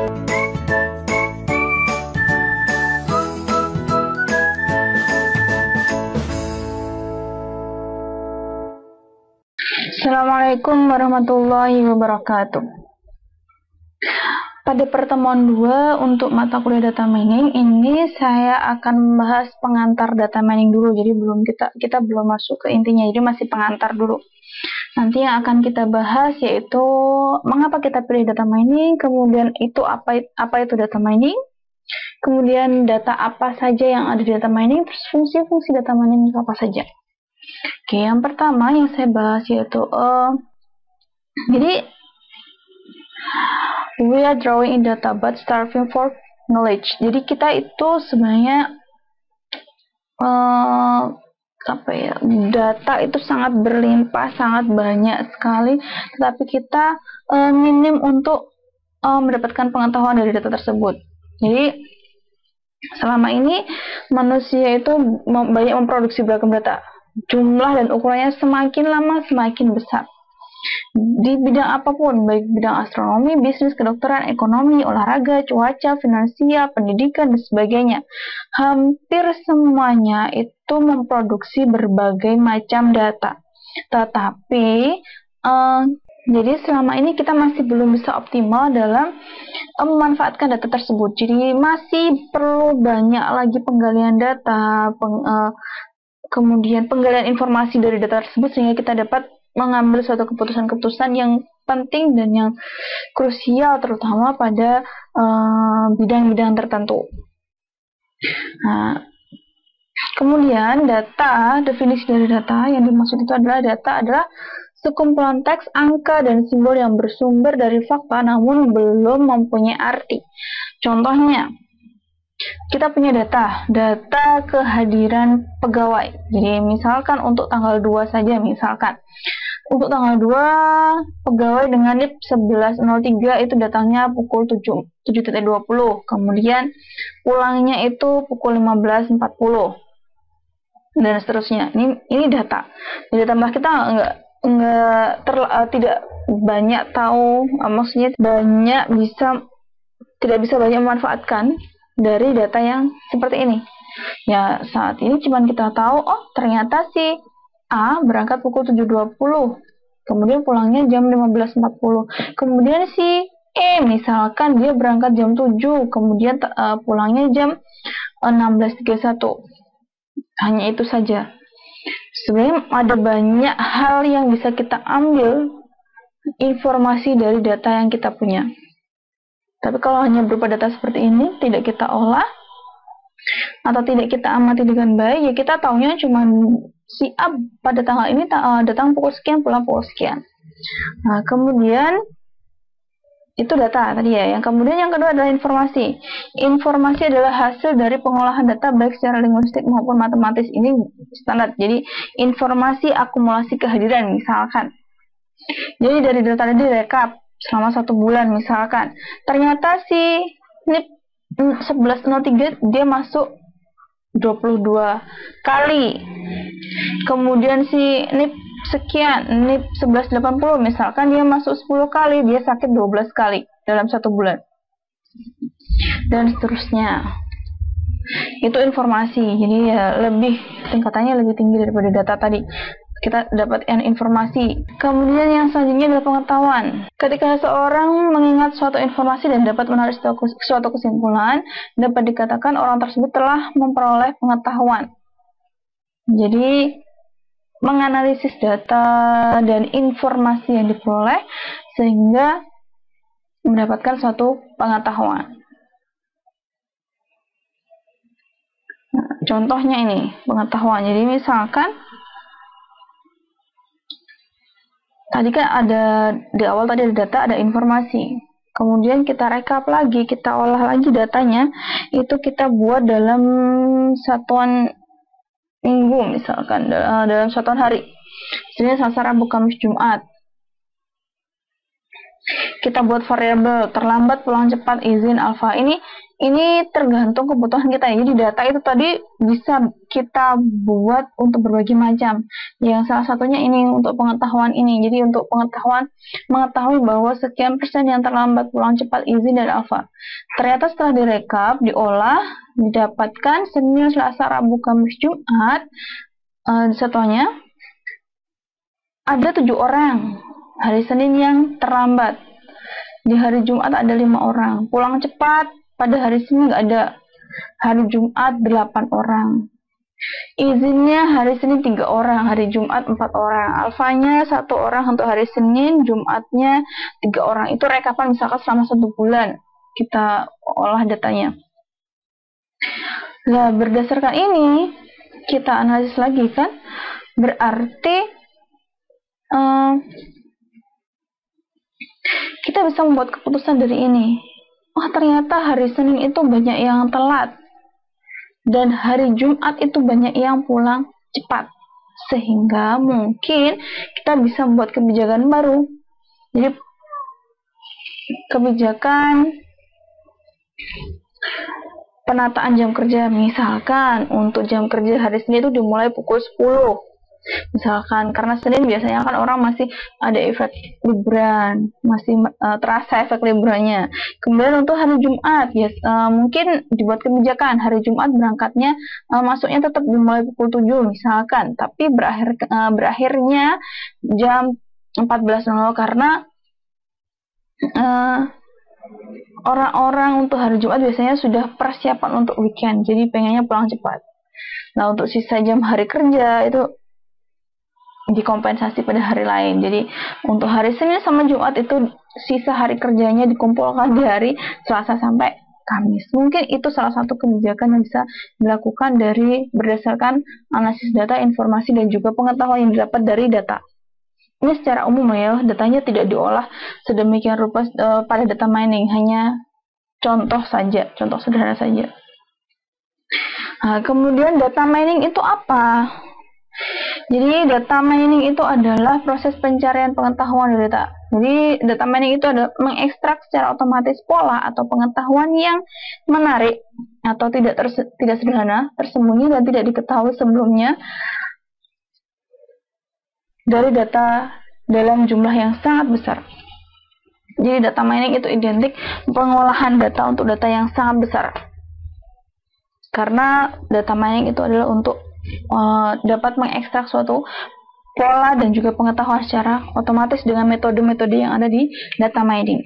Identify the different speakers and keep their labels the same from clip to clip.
Speaker 1: Assalamualaikum warahmatullahi wabarakatuh. Pada pertemuan 2 untuk mata kuliah data mining ini saya akan membahas pengantar data mining dulu. Jadi kita belum masuk ke intinya, jadi masih pengantar dulu. Nanti yang akan kita bahas yaitu mengapa kita pilih data mining, kemudian itu apa itu data mining, kemudian data apa saja yang ada di data mining, terus fungsi-fungsi data mining itu apa saja. Oke, yang pertama yang saya bahas yaitu jadi we are drawing in data but starving for knowledge. Jadi kita itu sebenarnya data itu sangat berlimpah, sangat banyak sekali, tetapi kita minim untuk mendapatkan pengetahuan dari data tersebut. Jadi selama ini manusia itu banyak memproduksi beragam data. Jumlah dan ukurannya semakin lama semakin besar. Di bidang apapun, baik bidang astronomi, bisnis, kedokteran, ekonomi, olahraga, cuaca, finansial, pendidikan, dan sebagainya. Hampir semuanya itu memproduksi berbagai macam data. Tetapi, jadi selama ini kita masih belum bisa optimal dalam memanfaatkan data tersebut. Jadi masih perlu banyak lagi penggalian data, kemudian penggalian informasi dari data tersebut sehingga kita dapat mengambil suatu keputusan-keputusan yang penting dan yang krusial terutama pada bidang-bidang tertentu. Nah, kemudian data, definisi dari data yang dimaksud itu adalah data adalah sekumpulan teks, angka, dan simbol yang bersumber dari fakta namun belum mempunyai arti. Contohnya, kita punya data kehadiran pegawai. Jadi misalkan untuk tanggal 2 saja, misalkan untuk tanggal 2 pegawai dengan NIP 1103 itu datangnya pukul 7.20, kemudian pulangnya itu pukul 15.40 dan seterusnya. Ini data. Jadi tambah kita tidak banyak tahu, maksudnya tidak bisa banyak memanfaatkan dari data yang seperti ini. Ya, saat ini cuma kita tahu, ternyata si A berangkat pukul 7.20, kemudian pulangnya jam 15.40. Kemudian si E misalkan dia berangkat jam 7, kemudian pulangnya jam 16.31. Hanya itu saja. Sebenarnya ada banyak hal yang bisa kita ambil informasi dari data yang kita punya. Tapi kalau hanya berupa data seperti ini, tidak kita olah atau tidak kita amati dengan baik, ya kita taunya cuma si A pada tanggal ini datang pukul sekian, pulang pukul sekian. Nah, kemudian itu data tadi ya. Yang kedua adalah informasi. Informasi adalah hasil dari pengolahan data baik secara linguistik maupun matematis. Ini standar. Jadi informasi akumulasi kehadiran misalkan. Jadi dari data tadi direkap selama 1 bulan misalkan, ternyata si NIP 1103 dia masuk 22 kali, kemudian si NIP sekian, NIP 1180 misalkan dia masuk 10 kali, dia sakit 12 kali dalam 1 bulan dan seterusnya. Itu informasi, jadi ya tingkatannya lebih tinggi daripada data tadi. Kita dapatkan informasi. Kemudian yang selanjutnya adalah pengetahuan. Ketika seseorang mengingat suatu informasi dan dapat menarik suatu kesimpulan, dapat dikatakan orang tersebut telah memperoleh pengetahuan. Jadi, menganalisis data dan informasi yang diperoleh sehingga mendapatkan suatu pengetahuan. Nah, contohnya ini, pengetahuan. Jadi misalkan tadi kan ada di awal tadi ada data, ada informasi. Kemudian kita rekap lagi, kita olah lagi datanya, itu kita buat dalam satuan minggu misalkan, dalam satuan hari. Misalnya Selasa, Rabu, Kamis, Jumat. Kita buat variabel terlambat, pulang cepat, izin, alfa. Ini Ini tergantung kebutuhan kita ya. Jadi data itu tadi bisa kita buat untuk berbagai macam. Yang salah satunya ini untuk pengetahuan ini. Jadi untuk mengetahui bahwa sekian persen yang terlambat pulang cepat izin dari alfa. Ternyata setelah direkap, diolah, didapatkan Senin, Selasa, Rabu, Kamis, Jumat. Setelahnya ada 7 orang hari Senin yang terlambat. Di hari Jumat ada 5 orang. Pulang cepat pada hari Senin nggak ada. Hari Jumat 8 orang. Izinnya hari Senin 3 orang, hari Jumat 4 orang. Alfanya 1 orang untuk hari Senin, Jumatnya 3 orang. Itu rekapan misalkan selama 1 bulan kita olah datanya. Nah, berdasarkan ini kita analisis lagi kan. Berarti kita bisa membuat keputusan dari ini. Oh, ternyata hari Senin itu banyak yang telat. Dan hari Jumat itu banyak yang pulang cepat. Sehingga mungkin kita bisa membuat kebijakan baru. Jadi, kebijakan penataan jam kerja. Misalkan, untuk jam kerja hari Senin itu dimulai pukul 10. Misalkan karena Senin biasanya kan orang masih ada efek liburan, masih terasa efek liburannya. Kemudian untuk hari Jumat mungkin dibuat kebijakan hari Jumat berangkatnya masuknya tetap dimulai pukul 7 misalkan, tapi berakhirnya jam 14.00 karena orang-orang untuk hari Jumat biasanya sudah persiapan untuk weekend, jadi pengennya pulang cepat. Nah, untuk sisa jam hari kerja itu dikompensasi pada hari lain. Jadi untuk hari Senin sama Jumat itu sisa hari kerjanya dikumpulkan di hari Selasa sampai Kamis. Mungkin itu salah satu kebijakan yang bisa dilakukan dari berdasarkan analisis data, informasi, dan juga pengetahuan yang didapat dari data. Ini secara umum ya, datanya tidak diolah sedemikian rupa pada data mining, hanya contoh saja, contoh sederhana saja. Nah, kemudian data mining itu apa? Jadi data mining itu adalah proses pencarian pengetahuan dari data. Jadi data mining itu adalah mengekstrak secara otomatis pola atau pengetahuan yang menarik atau tidak sederhana, tersembunyi dan tidak diketahui sebelumnya dari data dalam jumlah yang sangat besar. Jadi data mining itu identik pengolahan data untuk data yang sangat besar. Karena data mining itu adalah untuk dapat mengekstrak suatu pola dan juga pengetahuan secara otomatis dengan metode-metode yang ada di data mining.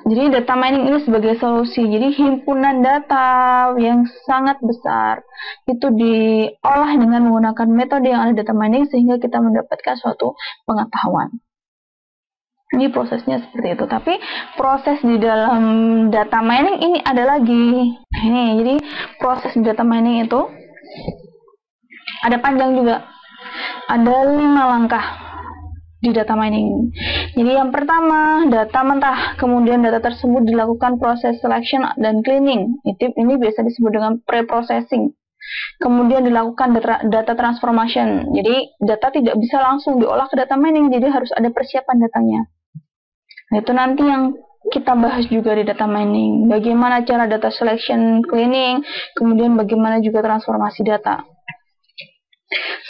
Speaker 1: Jadi data mining ini sebagai solusi. Jadi himpunan data yang sangat besar itu diolah dengan menggunakan metode yang ada di data mining sehingga kita mendapatkan suatu pengetahuan. Ini prosesnya seperti itu. Tapi proses di dalam data mining ini ada lagi. Ini jadi proses data mining itu ada panjang juga. Ada 5 langkah di data mining. Jadi yang pertama data mentah. Kemudian data tersebut dilakukan proses selection dan cleaning. Ini biasa disebut dengan pre-processing. Kemudian dilakukan data transformation. Jadi data tidak bisa langsung diolah ke data mining. Jadi harus ada persiapan datanya. Nah, itu nanti yang kita bahas juga di data mining. Bagaimana cara data selection, cleaning, kemudian bagaimana juga transformasi data.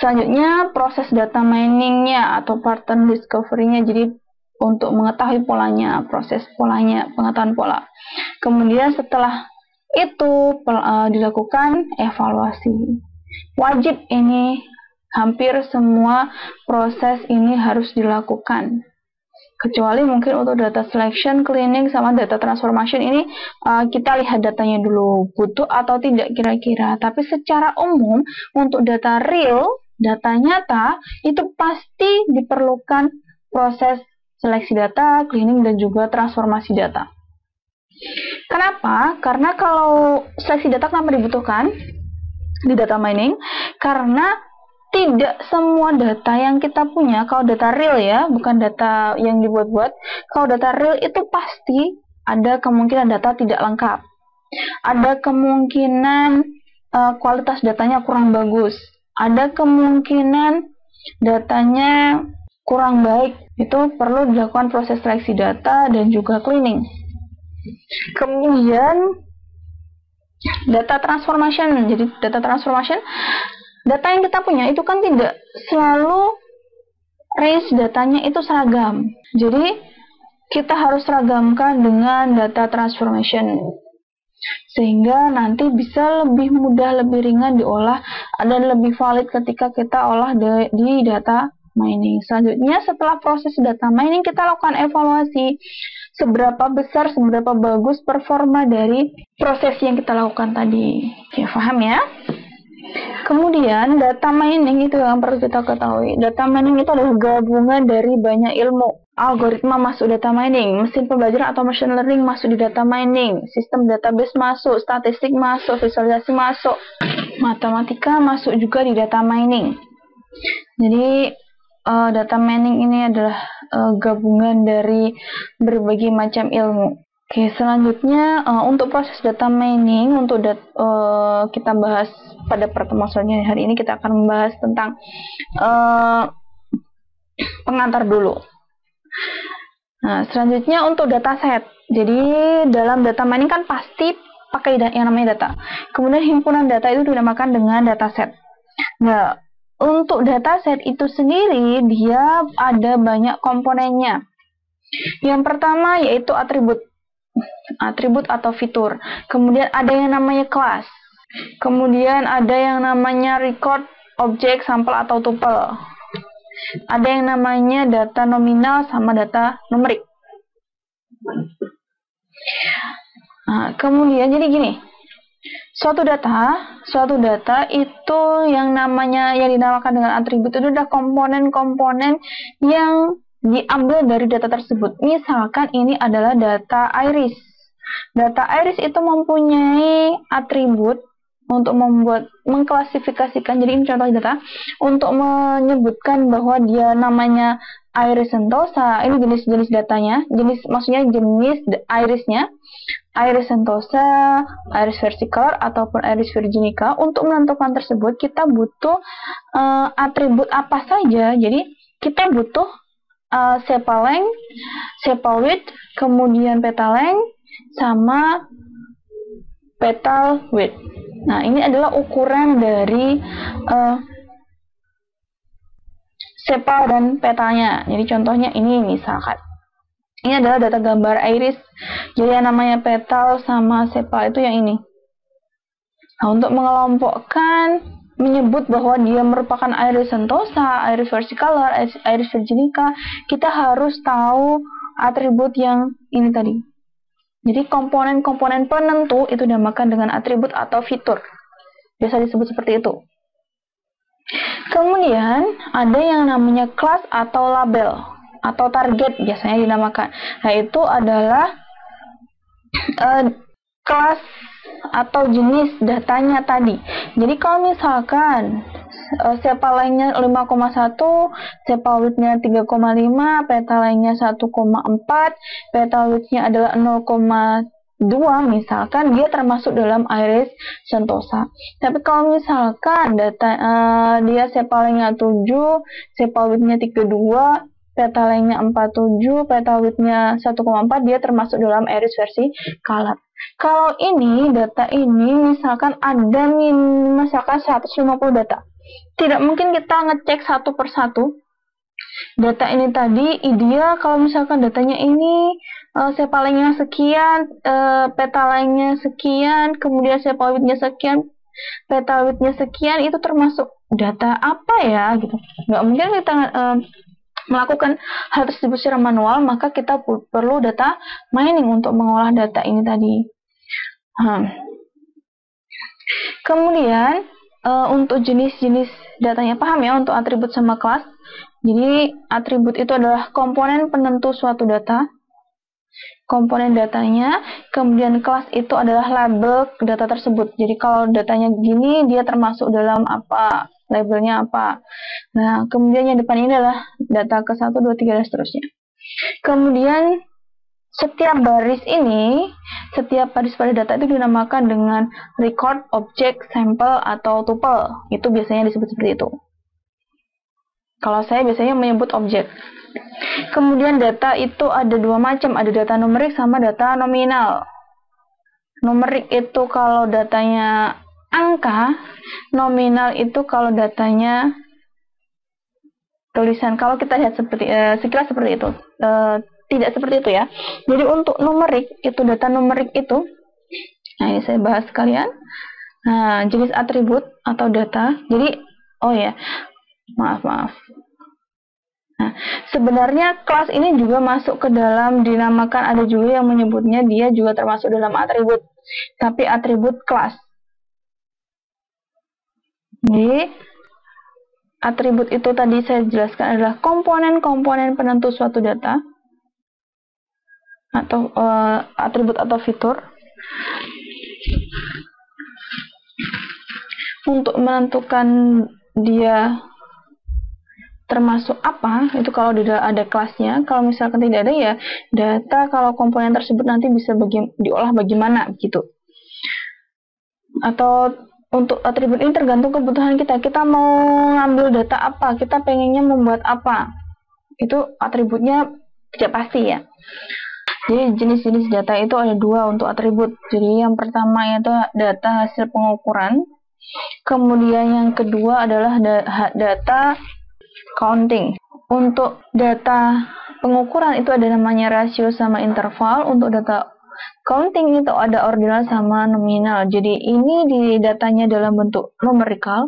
Speaker 1: Selanjutnya, proses data miningnya atau pattern discovery-nya. Jadi, untuk mengetahui polanya, proses polanya, pengetahuan pola. Kemudian setelah itu dilakukan evaluasi. Wajib ini, hampir semua proses ini harus dilakukan. Kecuali mungkin untuk data selection, cleaning, sama data transformation ini kita lihat datanya dulu, butuh atau tidak kira-kira. Tapi secara umum untuk data real, data nyata, itu pasti diperlukan proses seleksi data, cleaning, dan juga transformasi data. Kenapa? Karena kalau seleksi data kenapa dibutuhkan di data mining? Karena tidak semua data yang kita punya, kalau data real ya, bukan data yang dibuat-buat, kalau data real itu pasti ada kemungkinan data tidak lengkap. Ada kemungkinan kualitas datanya kurang bagus. Ada kemungkinan datanya kurang baik. Itu perlu dilakukan proses seleksi data dan juga cleaning. Kemudian data transformation. Jadi data transformation, data yang kita punya itu kan tidak selalu range datanya itu seragam. Jadi kita harus seragamkan dengan data transformation, sehingga nanti bisa lebih mudah, lebih ringan diolah dan lebih valid ketika kita olah di data mining. Selanjutnya, setelah proses data mining, kita lakukan evaluasi seberapa besar, seberapa bagus performa dari proses yang kita lakukan tadi. Ya, paham ya? Kemudian data mining itu yang perlu kita ketahui. Data mining itu adalah gabungan dari banyak ilmu. Algoritma masuk data mining, mesin pembelajaran atau machine learning masuk di data mining, sistem database masuk, statistik masuk, visualisasi masuk, matematika masuk juga di data mining. Jadi data mining ini adalah gabungan dari berbagai macam ilmu. Oke, selanjutnya untuk proses data mining, kita bahas pada pertemuan selanjutnya. Hari ini kita akan membahas tentang pengantar dulu. Nah, selanjutnya untuk dataset. Jadi dalam data mining kan pasti pakai yang namanya data. Kemudian himpunan data itu dinamakan dengan dataset. Nah, untuk dataset itu sendiri dia ada banyak komponennya. Yang pertama yaitu atribut atau fitur. Kemudian ada yang namanya kelas. Kemudian ada yang namanya record, objek, sampel atau tuple. Ada yang namanya data nominal sama data numerik. Nah, kemudian jadi gini. Suatu data itu yang dinamakan dengan atribut itu adalah komponen-komponen yang diambil dari data tersebut. Misalkan ini adalah data iris. Data iris itu mempunyai atribut untuk mengklasifikasikan. Jadi ini contoh data untuk menyebutkan bahwa dia namanya iris sentosa. Ini jenis datanya, maksudnya jenis irisnya. Iris sentosa, iris versicolor ataupun iris virginica. Untuk menentukan tersebut kita butuh atribut apa saja. Jadi kita butuh sepal length, sepal width, kemudian petal length, sama petal width. Nah, ini adalah ukuran dari sepal dan petalnya. Jadi contohnya ini misalkan. Ini adalah data gambar iris. Jadi yang namanya petal sama sepal itu yang ini. Nah, untuk mengelompokkan, menyebut bahwa dia merupakan iris sentosa, iris versicolor, iris virginica, kita harus tahu atribut yang ini tadi. Jadi komponen-komponen penentu itu dinamakan dengan atribut atau fitur. Biasa disebut seperti itu. Kemudian ada yang namanya kelas atau label atau target biasanya dinamakan. Nah, itu adalah kelas atau jenis datanya tadi. Jadi kalau misalkan sepal lengthnya 5,1, sepal widthnya 3,5, petal lengthnya 1,4, petal widthnya adalah 0,2, misalkan dia termasuk dalam iris sentosa. Tapi kalau misalkan dia sepal lengthnya 7, sepal widthnya 32, petal lengthnya 47, petal widthnya 1,4, dia termasuk dalam iris versicolor. Kalau ini data ini misalkan ada misalkan 150 data. Tidak mungkin kita ngecek satu persatu. Data ini tadi ideal kalau misalkan datanya ini sepal lengthnya sekian, petal lengthnya sekian, kemudian sepal widthnya sekian, petal widthnya sekian, itu termasuk data apa ya gitu. Nggak mungkin kita melakukan hal tersebut secara manual, maka kita perlu data mining untuk mengolah data ini tadi. Kemudian untuk jenis-jenis datanya, paham ya untuk atribut sama kelas. Jadi atribut itu adalah komponen penentu suatu data, komponen datanya. Kemudian kelas itu adalah label data tersebut. Jadi kalau datanya gini, dia termasuk dalam apa, labelnya apa. Nah, kemudian yang depan ini adalah data ke 1, 2, 3, dan seterusnya. Kemudian setiap baris pada data itu dinamakan dengan record, object, sample, atau tuple. Itu biasanya disebut seperti itu. Kalau saya biasanya menyebut objek. Kemudian data itu ada dua macam, ada data numerik sama data nominal. Numerik itu kalau datanya angka, nominal itu kalau datanya tulisan. Kalau kita lihat sekilas seperti itu. Tidak seperti itu ya. Jadi untuk numerik itu, data numerik itu, nah ini saya bahas sekalian. Nah, jenis atribut atau data. Jadi, oh ya, maaf. Nah, sebenarnya kelas ini juga masuk ke dalam dinamakan, ada juga yang menyebutnya dia juga termasuk dalam atribut. Tapi atribut kelas. Jadi, atribut itu tadi saya jelaskan adalah komponen-komponen penentu suatu data. Atau atribut atau fitur. Untuk menentukan dia termasuk apa, itu kalau ada kelasnya. Kalau misalkan tidak ada, ya data kalau komponen tersebut nanti bisa diolah bagaimana gitu. Atau untuk atribut ini tergantung kebutuhan kita. Kita mau ngambil data apa, kita pengennya membuat apa, itu atributnya tidak pasti ya. Jadi jenis-jenis data itu ada dua untuk atribut. Jadi yang pertama itu data hasil pengukuran. Kemudian yang kedua adalah data counting. Untuk data pengukuran itu ada namanya rasio sama interval. Untuk data counting itu ada ordinal sama nominal. Jadi ini di datanya dalam bentuk numerical.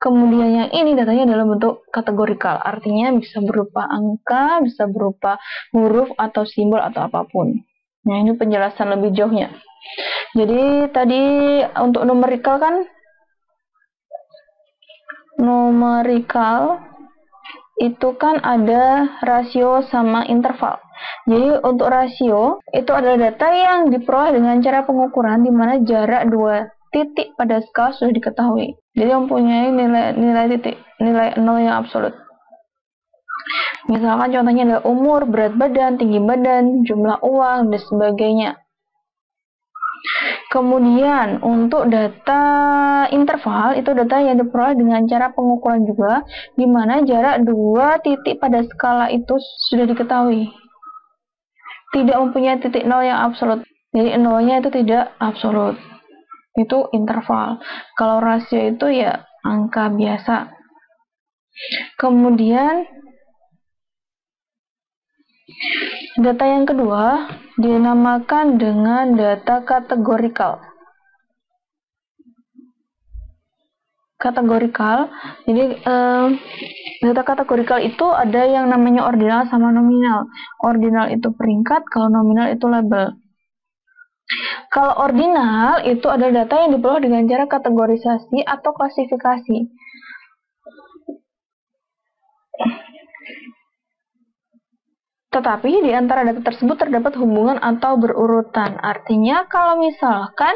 Speaker 1: Kemudian yang ini datanya dalam bentuk kategorikal. Artinya bisa berupa angka, bisa berupa huruf atau simbol atau apapun. Nah, ini penjelasan lebih jauhnya. Jadi tadi untuk numerical kan, numerical itu kan ada rasio sama interval. Jadi untuk rasio itu adalah data yang diperoleh dengan cara pengukuran di mana jarak dua titik pada skala sudah diketahui. Jadi mempunyai nilai 0 yang absolut. Misalkan contohnya adalah umur, berat badan, tinggi badan, jumlah uang, dan sebagainya. Kemudian untuk data interval itu data yang diperoleh dengan cara pengukuran juga, di mana jarak dua titik pada skala itu sudah diketahui. Tidak mempunyai titik 0 yang absolut. Jadi 0-nya itu tidak absolut. Itu interval. Kalau rasio itu ya angka biasa. Kemudian data yang kedua dinamakan dengan data kategorikal. Kategorikal. Jadi data kategorikal itu ada yang namanya ordinal sama nominal. Ordinal itu peringkat, kalau nominal itu label. Kalau ordinal itu adalah data yang diperoleh dengan cara kategorisasi atau klasifikasi. Tetapi di antara data tersebut terdapat hubungan atau berurutan. Artinya kalau misalkan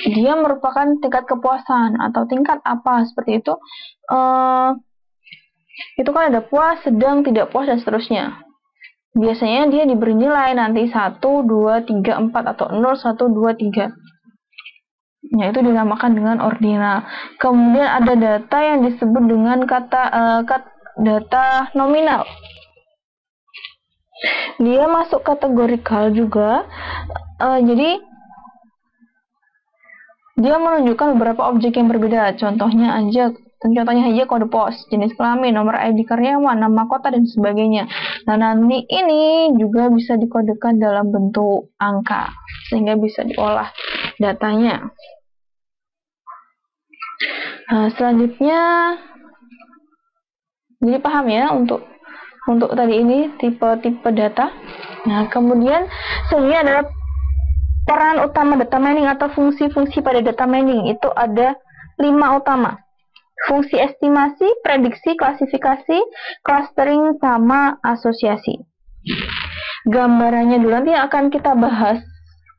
Speaker 1: dia merupakan tingkat kepuasan atau tingkat apa seperti itu kan ada puas, sedang, tidak puas, dan seterusnya. Biasanya dia diberi nilai nanti 1, 2, 3, 4 atau 0, 1, 2, 3. Ya, itu dinamakan dengan ordinal. Kemudian ada data yang disebut dengan data nominal. Dia masuk kategorikal juga. Jadi dia menunjukkan beberapa objek yang berbeda. Contohnya aja kode pos, jenis kelamin, nomor ID karyawan, nama kota, dan sebagainya. Nah, nanti ini juga bisa dikodekan dalam bentuk angka, sehingga bisa diolah datanya. Nah, selanjutnya, jadi paham ya untuk tadi ini tipe-tipe data. Nah, kemudian selanjutnya adalah peran utama data mining atau fungsi-fungsi pada data mining. Itu ada 5 utama. Fungsi estimasi, prediksi, klasifikasi, clustering, sama asosiasi. Gambarannya dulu nanti yang akan kita bahas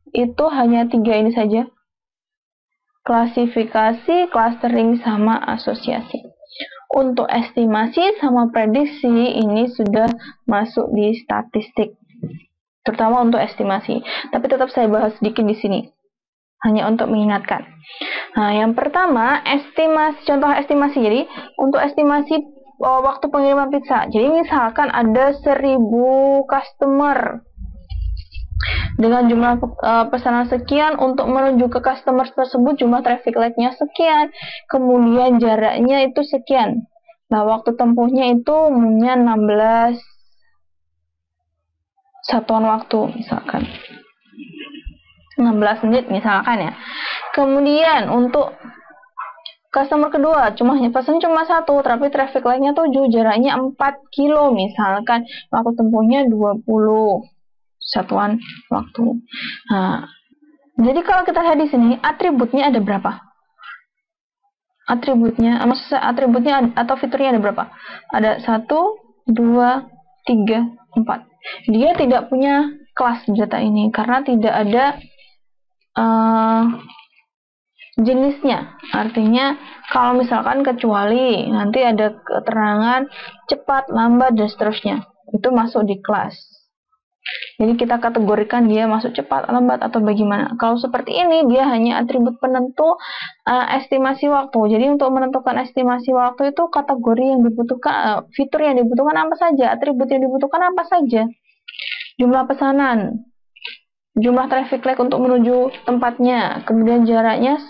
Speaker 1: itu hanya 3 ini saja. Klasifikasi, clustering, sama asosiasi. Untuk estimasi sama prediksi ini sudah masuk di statistik. Terutama untuk estimasi. Tapi tetap saya bahas sedikit di sini. Hanya untuk mengingatkan. Nah, yang pertama, estimasi. Contoh estimasi. Jadi, untuk estimasi waktu pengiriman pizza. Jadi misalkan ada 1000 customer dengan jumlah pesanan sekian, untuk menuju ke customer tersebut jumlah traffic light-nya sekian, kemudian jaraknya itu sekian. Nah, waktu tempuhnya itu umumnya 16 satuan waktu, misalkan 16 menit misalkan ya. Kemudian untuk customer kedua pesan cuma 1, tapi traffic light-nya 7, jaraknya 4 kilo misalkan, waktu tempuhnya 20 satuan waktu. Nah, jadi kalau kita lihat di sini atributnya ada berapa? Atributnya atau fiturnya ada berapa? Ada 1, 2, 3, 4. Dia tidak punya kelas data ini karena tidak ada jenisnya. Artinya kalau misalkan kecuali nanti ada keterangan cepat, lambat, dan seterusnya, itu masuk di kelas. Jadi kita kategorikan dia masuk cepat, lambat, atau bagaimana. Kalau seperti ini, dia hanya atribut penentu estimasi waktu. Jadi untuk menentukan estimasi waktu itu kategori yang dibutuhkan, fitur yang dibutuhkan apa saja, atribut yang dibutuhkan apa saja. Jumlah pesanan, jumlah traffic light untuk menuju tempatnya, kemudian jaraknya,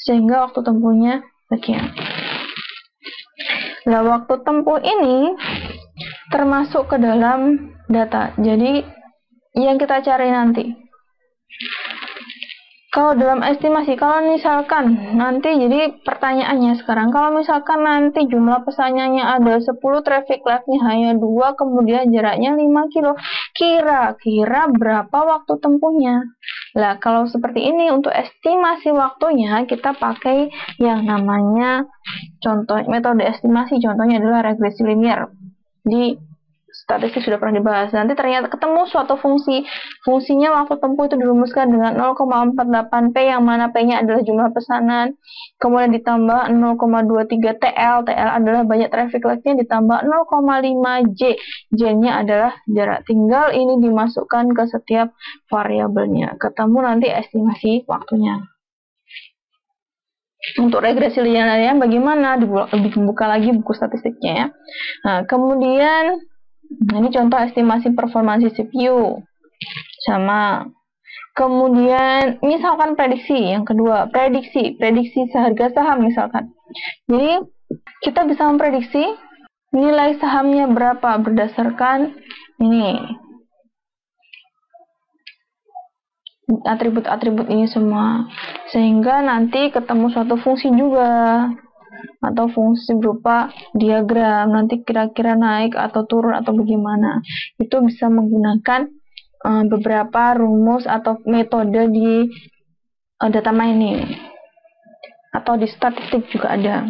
Speaker 1: sehingga waktu tempuhnya sekian. Nah, waktu tempuh ini termasuk ke dalam data. Jadi yang kita cari nanti, kalau dalam estimasi, kalau misalkan nanti, jadi pertanyaannya sekarang, kalau misalkan nanti jumlah pesanannya ada 10, traffic light-nya hanya 2, kemudian jaraknya 5 kilo, kira-kira berapa waktu tempuhnya? Nah, kalau seperti ini untuk estimasi waktunya kita pakai yang namanya metode estimasi, contohnya adalah regresi linear. Di statistik sudah pernah dibahas. Nanti ternyata ketemu suatu fungsinya waktu tempuh itu dirumuskan dengan 0,48P, yang mana P-nya adalah jumlah pesanan, kemudian ditambah 0,23 TL, TL adalah banyak traffic light-nya, ditambah 0,5 J, J-nya adalah jarak. Tinggal ini dimasukkan ke setiap variabelnya. Ketemu nanti estimasi waktunya. Untuk regresi linear bagaimana? Dibuka lagi buku statistiknya ya. Nah, kemudian ini contoh estimasi performansi CPU. Sama. Kemudian misalkan prediksi, yang kedua, prediksi seharga saham misalkan. Jadi kita bisa memprediksi nilai sahamnya berapa berdasarkan ini. Atribut-atribut ini semua, sehingga nanti ketemu suatu fungsi juga, atau fungsi berupa diagram, nanti kira-kira naik atau turun atau bagaimana. Itu bisa menggunakan beberapa rumus atau metode di data mining, atau di statistik juga ada.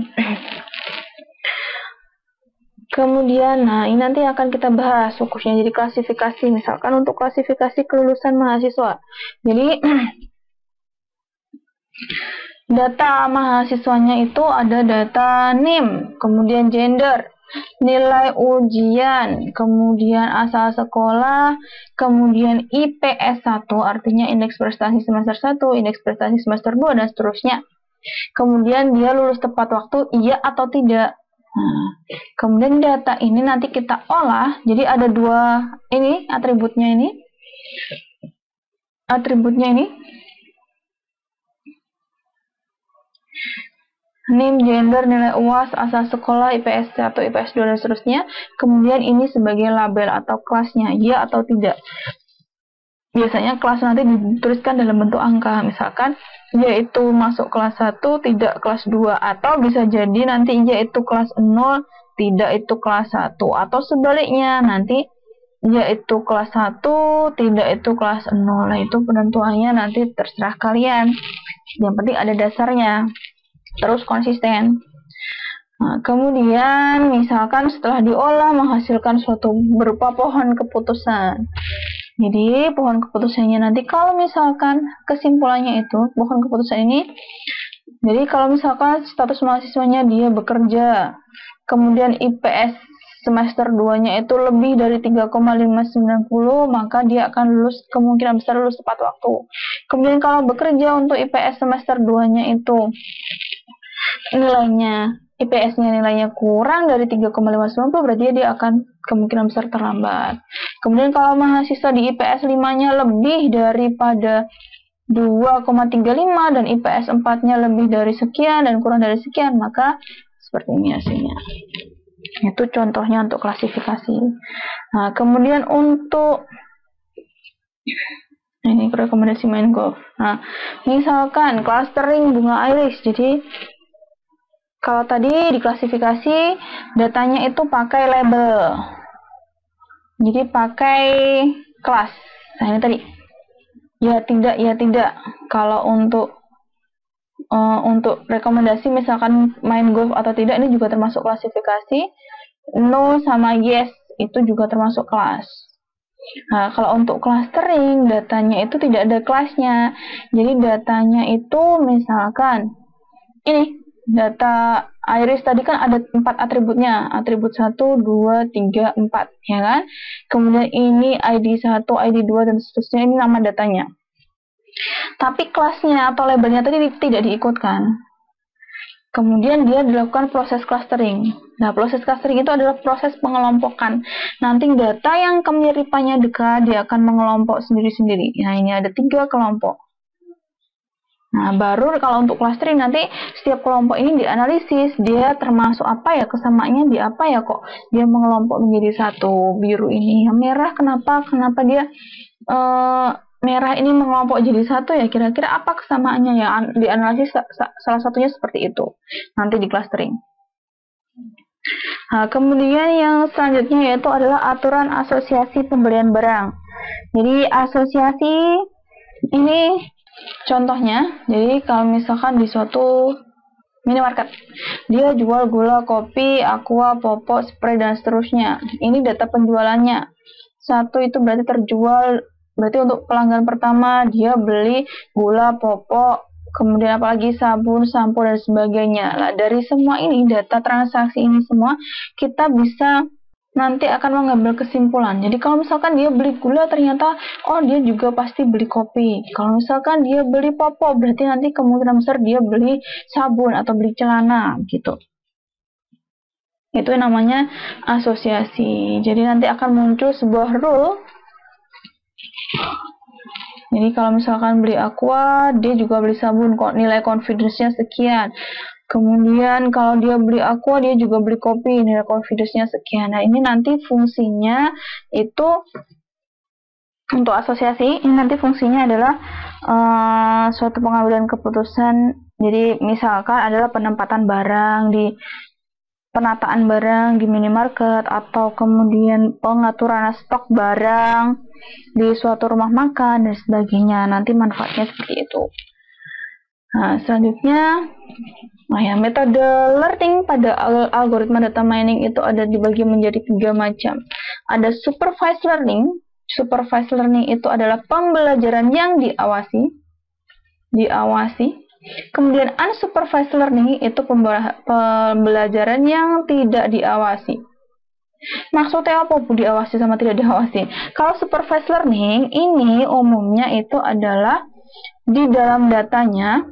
Speaker 1: Kemudian, nah ini nanti akan kita bahas fokusnya. Jadi klasifikasi, misalkan untuk klasifikasi kelulusan mahasiswa. Jadi data mahasiswanya itu ada data NIM, kemudian gender, nilai ujian, kemudian asal sekolah, kemudian IPS 1, artinya indeks prestasi semester 1, indeks prestasi semester 2, dan seterusnya. Kemudian dia lulus tepat waktu, iya atau tidak. Nah, kemudian data ini nanti kita olah. Jadi ada dua ini atributnya ini. NIM, gender, nilai UAS, asal sekolah, IPS 1, IPS 2, dan seterusnya. Kemudian ini sebagai label atau kelasnya, iya atau tidak. Biasanya kelas nanti dituliskan dalam bentuk angka, misalkan yaitu masuk kelas 1, tidak kelas 2, atau bisa jadi nanti yaitu kelas 0, tidak itu kelas 1, atau sebaliknya nanti yaitu kelas 1, tidak itu kelas 0. Nah, itu penentuannya nanti terserah kalian. Yang penting ada dasarnya, terus konsisten. Nah, kemudian misalkan setelah diolah menghasilkan suatu berupa pohon keputusan. Jadi pohon keputusannya nanti kalau misalkan kesimpulannya itu pohon keputusan ini, jadi kalau misalkan status mahasiswanya dia bekerja, kemudian IPS semester 2-nya itu lebih dari 3,590, maka dia akan lulus, kemungkinan besar lulus tepat waktu. Kemudian kalau bekerja untuk IPS semester 2-nya itu nilainya IPS-nya nilainya kurang dari 3,590, berarti dia akan kemungkinan besar terlambat. Kemudian kalau mahasiswa di IPS 5-nya lebih daripada 2,35 dan IPS 4-nya lebih dari sekian dan kurang dari sekian, maka seperti ini hasilnya. Itu contohnya untuk klasifikasi. Nah, kemudian untuk ini rekomendasi main golf. Nah, misalkan clustering bunga iris. Jadi kalau tadi diklasifikasi datanya itu pakai label. Jadi pakai kelas. Nah, ini tadi. Ya tidak, ya tidak. Kalau untuk rekomendasi misalkan main golf atau tidak, ini juga termasuk klasifikasi. No sama yes itu juga termasuk kelas. Nah, kalau untuk clustering datanya itu tidak ada kelasnya. Jadi datanya itu misalkan ini data iris tadi kan ada 4 atributnya, atribut 1, 2, 3, 4, ya kan? Kemudian ini ID 1, ID 2, dan seterusnya, ini nama datanya. Tapi kelasnya atau labelnya tadi tidak diikutkan. Kemudian dia dilakukan proses clustering. Nah, proses clustering itu adalah proses pengelompokan. Nanti data yang kemiripannya dekat, dia akan mengelompok sendiri-sendiri. Nah, ini ada 3 kelompok. Nah, baru kalau untuk clustering nanti setiap kelompok ini dianalisis, dia termasuk apa ya, kesamaannya di apa ya, kok dia mengelompok menjadi satu. Biru ini, yang merah kenapa dia merah ini mengelompok jadi satu ya, kira-kira apa kesamaannya ya, dianalisis salah satunya seperti itu, nanti di clustering. Nah, kemudian yang selanjutnya yaitu adalah aturan asosiasi pembelian barang. Jadi asosiasi ini contohnya, jadi kalau misalkan di suatu minimarket, dia jual gula, kopi, aqua, popok, spray, dan seterusnya. Ini data penjualannya. 1 itu berarti terjual, berarti untuk pelanggan pertama dia beli gula, popok, kemudian apalagi sabun, sampo, dan sebagainya. Nah, dari semua ini, data transaksi ini semua, kita bisa nanti akan mengambil kesimpulan. Jadi kalau misalkan dia beli gula, ternyata oh dia juga pasti beli kopi. Kalau misalkan dia beli popok, berarti nanti kemungkinan besar dia beli sabun atau beli celana gitu. Itu namanya asosiasi. Jadi nanti akan muncul sebuah rule. Jadi kalau misalkan beli aqua, dia juga beli sabun, kok nilai confidence-nya sekian. Kemudian kalau dia beli aqua, dia juga beli kopi, nilai confidence-nya sekian. Nah, ini nanti fungsinya itu untuk asosiasi, ini nanti fungsinya adalah suatu pengambilan keputusan. Jadi misalkan adalah penempatan barang di penataan barang di minimarket, atau kemudian pengaturan stok barang di suatu rumah makan dan sebagainya. Nanti manfaatnya seperti itu. Nah, selanjutnya metode learning pada algoritma data mining itu ada dibagi menjadi 3 macam. Ada supervised learning. Supervised learning itu adalah pembelajaran yang diawasi. Kemudian unsupervised learning itu pembelajaran yang tidak diawasi. Maksudnya apa bu diawasi sama tidak diawasi? Kalau supervised learning ini umumnya itu adalah di dalam datanya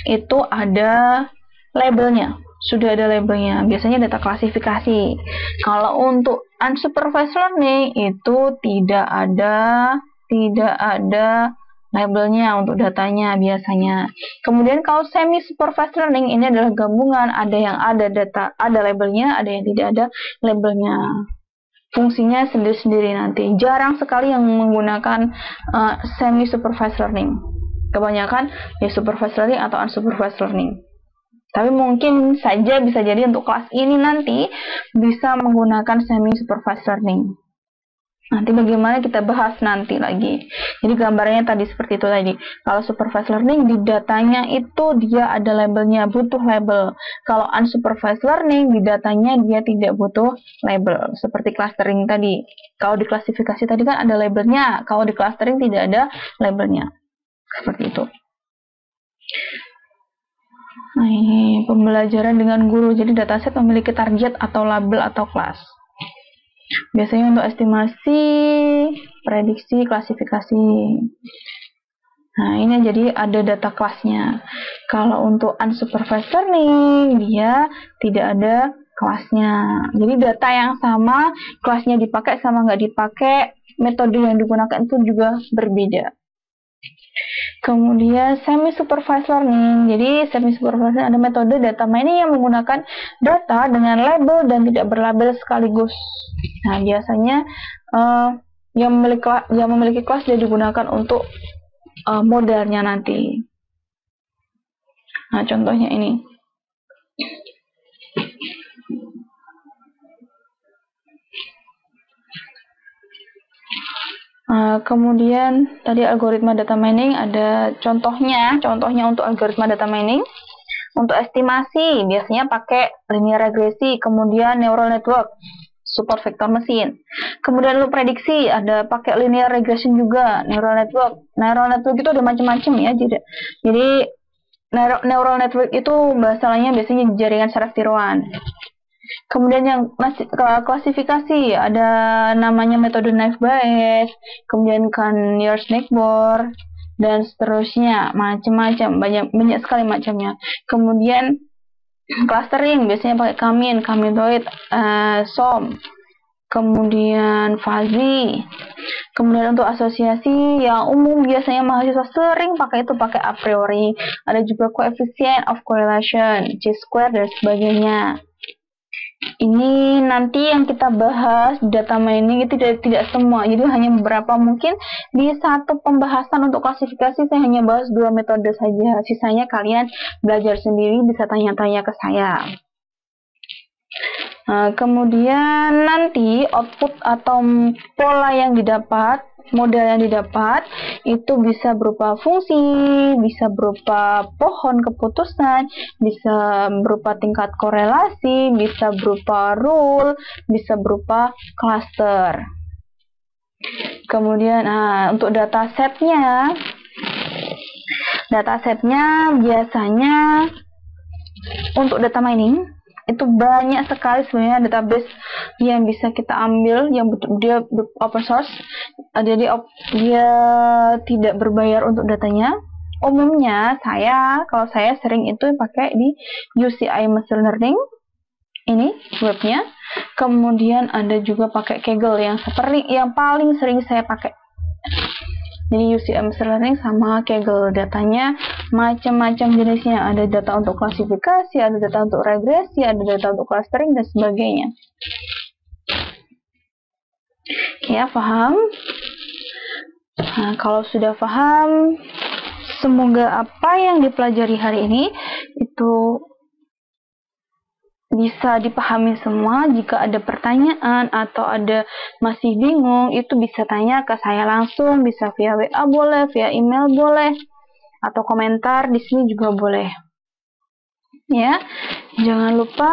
Speaker 1: itu ada labelnya, sudah ada labelnya, biasanya data klasifikasi. Kalau untuk unsupervised learning itu tidak ada labelnya untuk datanya biasanya. Kemudian kalau semi supervised learning ini adalah gabungan, ada yang ada data, ada labelnya, ada yang tidak ada labelnya. Fungsinya sendiri-sendiri nanti. Jarang sekali yang menggunakan semi supervised learning. Kebanyakan ya supervised learning atau unsupervised learning. Tapi mungkin saja bisa jadi untuk kelas ini nanti bisa menggunakan semi supervised learning. Nanti bagaimana kita bahas nanti lagi. Jadi gambarnya tadi seperti itu tadi. Kalau supervised learning di datanya itu dia ada labelnya, butuh label. Kalau unsupervised learning di datanya dia tidak butuh label. Seperti clustering tadi. Kalau di klasifikasi tadi kan ada labelnya. Kalau di clustering tidak ada labelnya. Seperti itu. Nah, ini pembelajaran dengan guru. Jadi dataset memiliki target atau label atau kelas. Biasanya untuk estimasi, prediksi, klasifikasi. Nah, ini jadi ada data kelasnya. Kalau untuk unsupervised learning, dia tidak ada kelasnya. Jadi data yang sama, kelasnya dipakai sama nggak dipakai, metode yang digunakan itu juga berbeda. Kemudian semi-supervised learning. Jadi semi-supervised learning ada metode data mining yang menggunakan data dengan label dan tidak berlabel sekaligus. Nah, biasanya yang memiliki kelas dia digunakan untuk modelnya nanti. Nah, contohnya ini. Kemudian tadi algoritma data mining ada contohnya untuk algoritma data mining. Untuk estimasi biasanya pakai linear regresi, kemudian neural network, support vector machine. Kemudian untuk prediksi ada pakai linear regression juga, neural network. Neural network itu ada macam-macam ya. Jadi neural network itu bahasanya biasanya jaringan saraf tiruan. Kemudian yang klasifikasi ada namanya metode Naive Bayes, kemudian Cannier Snake Bore, dan seterusnya, macam-macam, banyak sekali macamnya. Kemudian clustering biasanya pakai Kaminoid, SOM, kemudian fuzzy. Kemudian untuk asosiasi yang umum biasanya mahasiswa sering pakai a priori. Ada juga coefficient of correlation, chi-square dan sebagainya. Ini nanti yang kita bahas data mining itu tidak semua, jadi hanya beberapa. Mungkin di satu pembahasan untuk klasifikasi saya hanya bahas 2 metode saja, sisanya kalian belajar sendiri, bisa tanya-tanya ke saya. Kemudian nanti output atau pola yang didapat, model yang didapat itu bisa berupa fungsi, bisa berupa pohon keputusan, bisa berupa tingkat korelasi, bisa berupa rule, bisa berupa cluster. Kemudian untuk datasetnya biasanya untuk data mining itu banyak sekali sebenarnya database yang bisa kita ambil, yang dia open source, jadi dia tidak berbayar untuk datanya. Umumnya kalau saya sering itu pakai di UCI Machine Learning, ini webnya. Kemudian ada juga pakai Kaggle yang paling sering saya pakai. Jadi UCI Machine Learning sama Kaggle, datanya macam-macam jenisnya. Ada data untuk klasifikasi, ada data untuk regresi, ada data untuk clustering dan sebagainya. Ya, paham? Nah, kalau sudah paham, semoga apa yang dipelajari hari ini itu bisa dipahami semua. Jika ada pertanyaan atau ada masih bingung, itu bisa tanya ke saya langsung, bisa via WA boleh, via email boleh, atau komentar di sini juga boleh. Ya, jangan lupa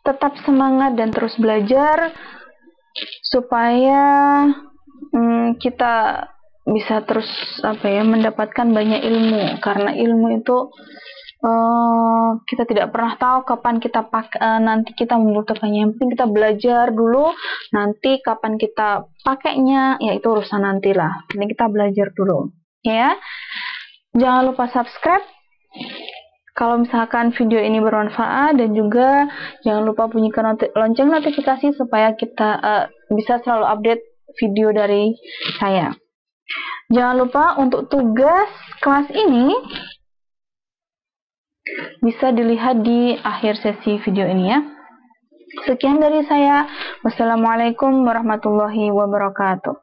Speaker 1: tetap semangat dan terus belajar supaya kita bisa terus mendapatkan banyak ilmu, karena ilmu itu kita tidak pernah tahu kapan nanti kita membutuhkannya. Yang penting kita belajar dulu, nanti kapan kita pakainya ya itu urusan nantilah. Penting kita belajar dulu, ya. Jangan lupa subscribe kalau misalkan video ini bermanfaat, dan juga jangan lupa bunyikan lonceng notifikasi supaya kita bisa selalu update video dari saya. Jangan lupa untuk tugas kelas ini bisa dilihat di akhir sesi video ini ya. Sekian dari saya. Wassalamualaikum warahmatullahi wabarakatuh.